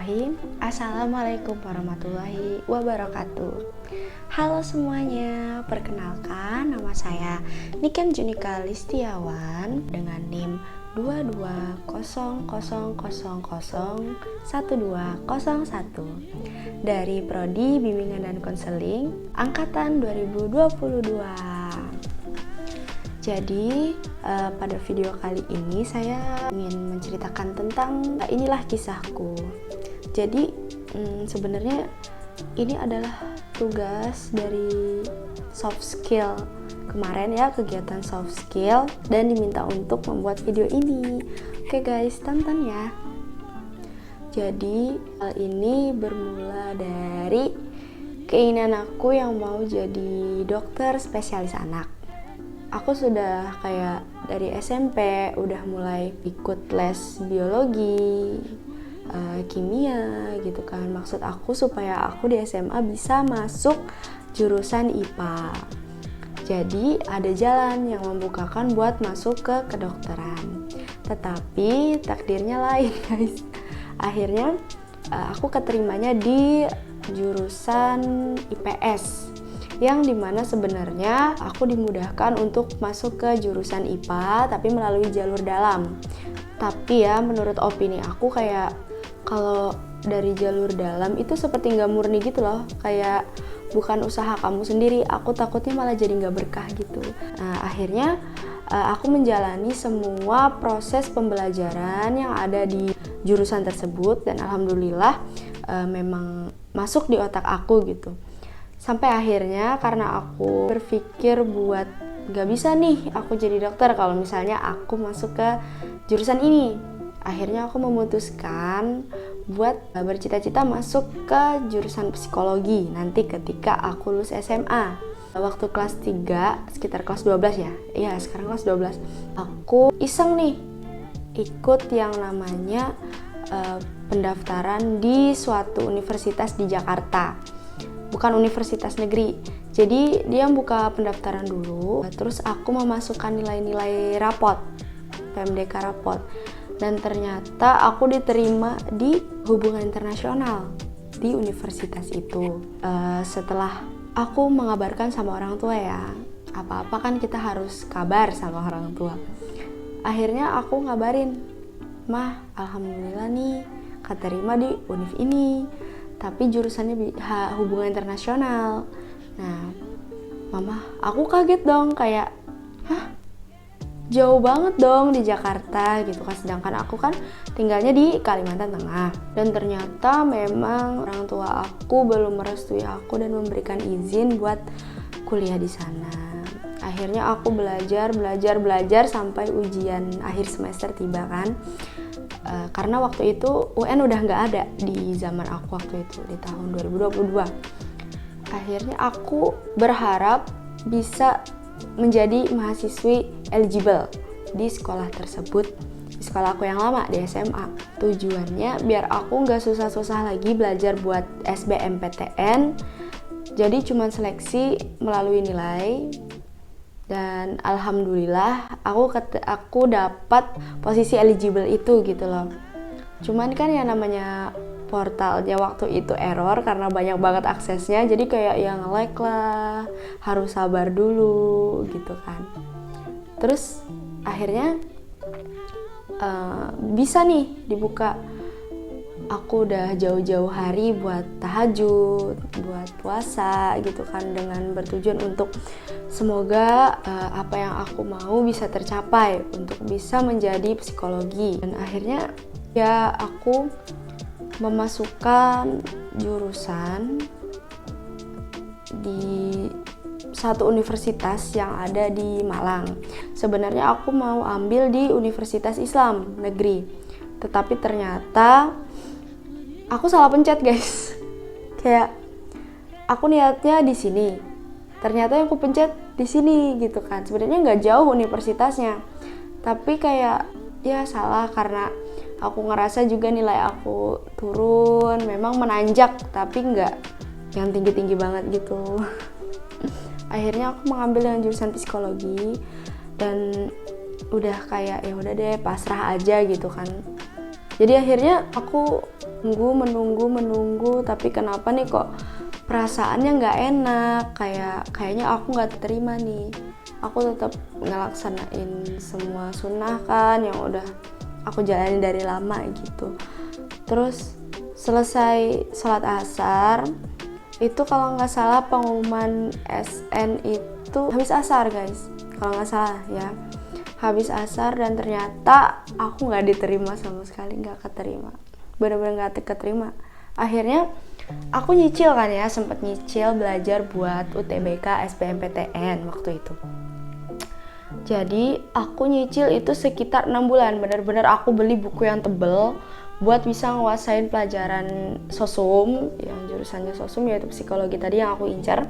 Bismillahirrahmanirrahim. Assalamualaikum warahmatullahi wabarakatuh. Halo semuanya, perkenalkan nama saya Niken Junika Listiawan dengan NIM 2200001201 dari Prodi Bimbingan dan Konseling Angkatan 2022. Jadi pada video kali ini saya ingin menceritakan tentang inilah kisahku. Jadi sebenarnya ini adalah tugas dari soft skill kemarin ya, kegiatan soft skill, dan diminta untuk membuat video ini. Oke guys, tonton ya. Jadi hal ini bermula dari keinginan aku yang mau jadi dokter spesialis anak. Aku sudah kayak dari SMP udah mulai ikut les biologi, kimia gitu kan. Maksud aku supaya aku di SMA bisa masuk jurusan IPA. Jadi ada jalan yang membukakan buat masuk ke kedokteran. Tetapi takdirnya lain guys. Akhirnya aku keterimanya di jurusan IPS, yang dimana sebenarnya aku dimudahkan untuk masuk ke jurusan IPA tapi melalui jalur dalam. Tapi ya menurut opini aku kayak kalau dari jalur dalam itu seperti nggak murni gitu loh, kayak bukan usaha kamu sendiri. Aku takutnya malah jadi nggak berkah gitu. Nah akhirnya aku menjalani semua proses pembelajaran yang ada di jurusan tersebut dan alhamdulillah memang masuk di otak aku gitu. Sampai akhirnya karena aku berpikir buat gak bisa nih aku jadi dokter kalau misalnya aku masuk ke jurusan ini. Akhirnya aku memutuskan buat bercita-cita masuk ke jurusan psikologi nanti ketika aku lulus SMA. Waktu kelas 3, sekitar kelas 12 ya. Iya, sekarang kelas 12. Aku iseng nih ikut yang namanya pendaftaran di suatu universitas di Jakarta. Bukan universitas negeri. Jadi dia buka pendaftaran dulu, terus aku memasukkan nilai-nilai rapot, PMDK rapot. Dan ternyata aku diterima di hubungan internasional di universitas itu. Setelah aku mengabarkan sama orang tua ya, apa-apa kan kita harus kabar sama orang tua. Akhirnya aku ngabarin, "Mah, alhamdulillah nih keterima di univ ini, tapi jurusannya hubungan internasional." Nah, mama, aku kaget dong, kayak, hah? Jauh banget dong di Jakarta gitu kan, sedangkan aku kan tinggalnya di Kalimantan Tengah. Dan ternyata memang orang tua aku belum merestui aku dan memberikan izin buat kuliah di sana. Akhirnya aku belajar sampai ujian akhir semester tiba kan. Karena waktu itu UN udah nggak ada di zaman aku waktu itu, di tahun 2022. Akhirnya aku berharap bisa menjadi mahasiswi eligible di sekolah tersebut, di sekolah aku yang lama di SMA. Tujuannya biar aku nggak susah-susah lagi belajar buat SBMPTN, jadi cuma seleksi melalui nilai. Dan alhamdulillah aku dapat posisi eligible itu gitu loh. Cuman kan ya namanya portalnya waktu itu error karena banyak banget aksesnya, jadi kayak yang lag lah, harus sabar dulu gitu kan. Terus akhirnya bisa nih dibuka. Aku udah jauh-jauh hari buat tahajud, buat puasa gitu kan, dengan bertujuan untuk semoga apa yang aku mau bisa tercapai untuk bisa menjadi psikologi. Dan akhirnya ya aku memasukkan jurusan di satu universitas yang ada di Malang. Sebenarnya aku mau ambil di Universitas Islam Negeri, tetapi ternyata aku salah pencet guys. Kayak aku niatnya di sini, ternyata yang aku pencet di sini gitu kan. Sebenarnya nggak jauh universitasnya, tapi kayak ya salah karena aku ngerasa juga nilai aku turun, memang menanjak tapi nggak yang tinggi-tinggi banget gitu. Akhirnya aku mengambil dengan jurusan psikologi dan udah kayak ya udah deh pasrah aja gitu kan. Jadi akhirnya aku menunggu, tapi kenapa nih kok perasaannya nggak enak, kayaknya aku nggak terima nih. Aku tetap ngelaksanain semua sunnah kan yang udah aku jalani dari lama gitu. Terus selesai sholat asar, itu kalau nggak salah pengumuman SN itu habis asar guys, kalau nggak salah ya. Habis asar dan ternyata aku nggak diterima sama sekali, nggak keterima, bener-bener nggak keterima. Akhirnya aku nyicil kan ya, sempet nyicil belajar buat UTBK SBMPTN waktu itu. Jadi aku nyicil itu sekitar 6 bulan, bener-bener aku beli buku yang tebel buat bisa nguasain pelajaran sosum, yang jurusannya sosum yaitu psikologi tadi yang aku incar.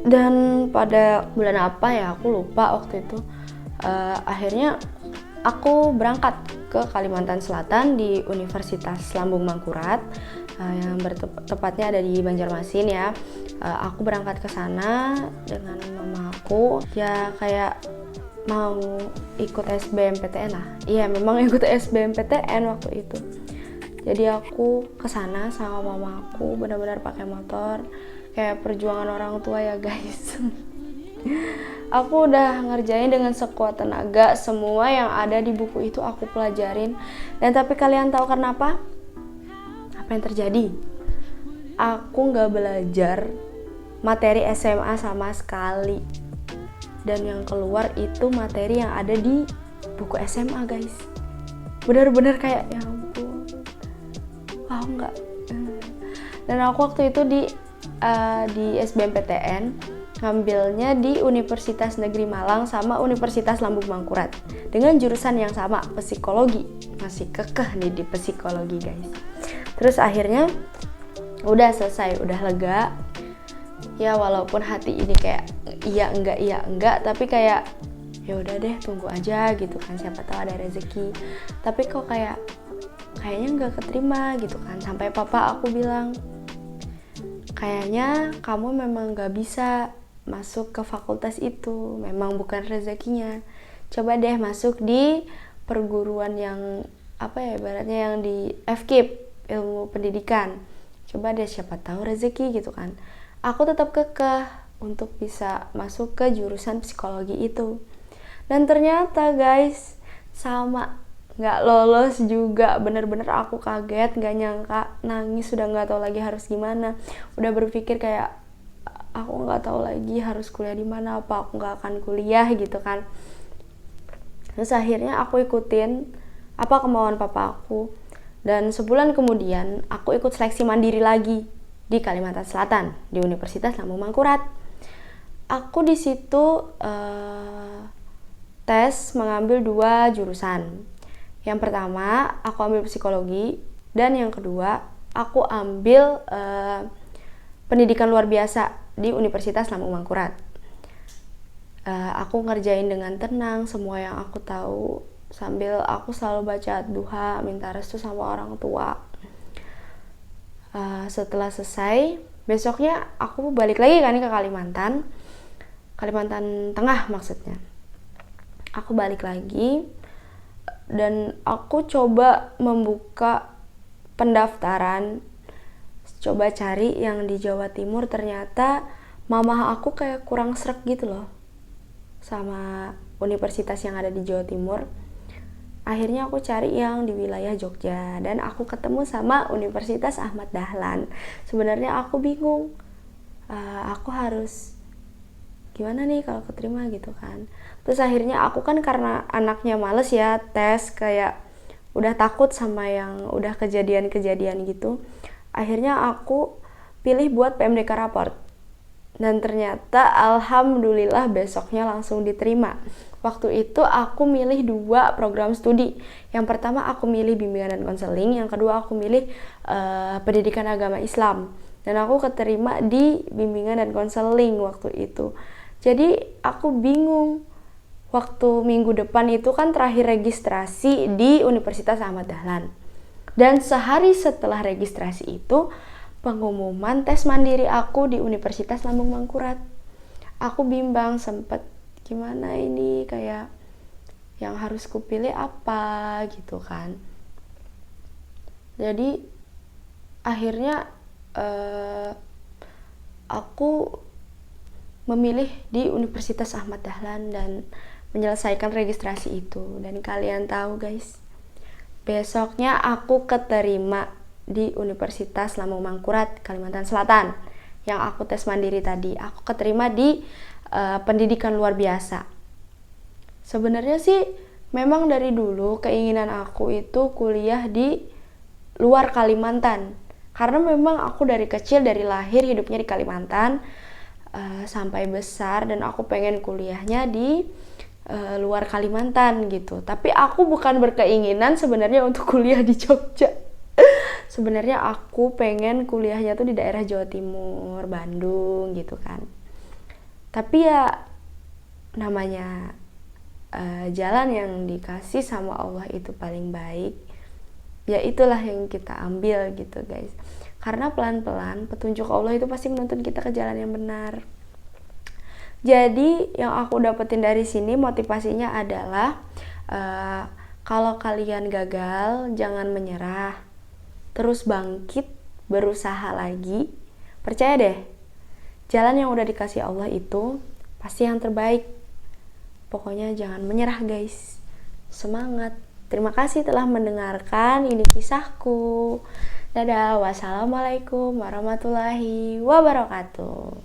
Dan pada bulan apa ya aku lupa waktu itu. Akhirnya aku berangkat ke Kalimantan Selatan di Universitas Lambung Mangkurat, yang tepatnya ada di Banjarmasin ya. Aku berangkat ke sana dengan mama aku, ya kayak mau ikut SBMPTN lah. Iya, memang ikut SBMPTN waktu itu. Jadi aku ke sana sama mama aku, benar-benar pakai motor, kayak perjuangan orang tua ya guys. Aku udah ngerjain dengan sekuat tenaga, semua yang ada di buku itu aku pelajarin. Dan tapi kalian tahu kenapa? Apa yang terjadi? Aku gak belajar materi SMA sama sekali. Dan yang keluar itu materi yang ada di buku SMA guys. Bener-bener kayak ya ampun, aku gak. Dan aku waktu itu di SBMPTN ngambilnya di Universitas Negeri Malang sama Universitas Lambung Mangkurat dengan jurusan yang sama, psikologi. Masih kekeh nih di psikologi guys. Terus akhirnya udah selesai, udah lega ya, walaupun hati ini kayak iya enggak, tapi kayak ya udah deh, tunggu aja gitu kan, siapa tahu ada rezeki. Tapi kok kayaknya nggak keterima gitu kan, sampai papa aku bilang, kayaknya kamu memang nggak bisa masuk ke fakultas itu, memang bukan rezekinya. Coba deh masuk di perguruan yang apa ya, ibaratnya yang di FKIP, ilmu pendidikan. Coba deh, siapa tahu rezeki gitu kan. Aku tetap kekeh untuk bisa masuk ke jurusan psikologi itu. Dan ternyata guys, sama, nggak lolos juga. Bener-bener aku kaget, nggak nyangka, nangis, udah nggak tahu lagi harus gimana. Udah berpikir kayak aku nggak tahu lagi harus kuliah di mana, apa aku nggak akan kuliah gitu kan. Terus akhirnya aku ikutin apa kemauan papa aku, dan sebulan kemudian aku ikut seleksi mandiri lagi di Kalimantan Selatan di Universitas Lambung Mangkurat. Aku di situ tes mengambil 2 jurusan. Yang pertama aku ambil psikologi, dan yang kedua aku ambil pendidikan luar biasa di Universitas Lambung Mangkurat. Aku ngerjain dengan tenang semua yang aku tahu, sambil aku selalu baca duha, minta restu sama orang tua. Setelah selesai, besoknya aku balik lagi kan ke Kalimantan Tengah maksudnya. Aku balik lagi dan aku coba membuka pendaftaran, coba cari yang di Jawa Timur. Ternyata mama aku kayak kurang srek gitu loh sama universitas yang ada di Jawa Timur. Akhirnya aku cari yang di wilayah Jogja, dan aku ketemu sama Universitas Ahmad Dahlan. Sebenarnya aku bingung, aku harus gimana nih kalau keterima gitu kan. Terus akhirnya aku kan karena anaknya males ya tes, kayak udah takut sama yang udah kejadian-kejadian gitu. Akhirnya aku pilih buat PMDK raport, dan ternyata alhamdulillah besoknya langsung diterima. Waktu itu aku milih 2 program studi. Yang pertama aku milih bimbingan dan konseling, yang kedua aku milih pendidikan agama Islam. Dan aku keterima di bimbingan dan konseling waktu itu. Jadi aku bingung. Waktu minggu depan itu kan terakhir registrasi di Universitas Ahmad Dahlan. Dan sehari setelah registrasi itu pengumuman tes mandiri aku di Universitas Lambung Mangkurat. Aku bimbang, sempet gimana ini, kayak yang harus kupilih apa gitu kan. Jadi akhirnya aku memilih di Universitas Ahmad Dahlan dan menyelesaikan registrasi itu. Dan kalian tahu guys, besoknya aku keterima di Universitas Lambung Mangkurat, Kalimantan Selatan. Yang aku tes mandiri tadi, aku keterima di pendidikan luar biasa. Sebenarnya sih memang dari dulu keinginan aku itu kuliah di luar Kalimantan. Karena memang aku dari kecil, dari lahir hidupnya di Kalimantan sampai besar, dan aku pengen kuliahnya di luar Kalimantan gitu. Tapi aku bukan berkeinginan sebenarnya untuk kuliah di Jogja. Sebenarnya aku pengen kuliahnya tuh di daerah Jawa Timur, Bandung gitu kan. Tapi ya namanya jalan yang dikasih sama Allah itu paling baik. Ya itulah yang kita ambil gitu guys. Karena pelan-pelan petunjuk Allah itu pasti menuntun kita ke jalan yang benar. Jadi yang aku dapetin dari sini motivasinya adalah kalau kalian gagal jangan menyerah, terus bangkit, berusaha lagi. Percaya deh, jalan yang udah dikasih Allah itu pasti yang terbaik. Pokoknya jangan menyerah guys, semangat. Terima kasih telah mendengarkan, ini kisahku. Dadah, wassalamualaikum warahmatullahi wabarakatuh.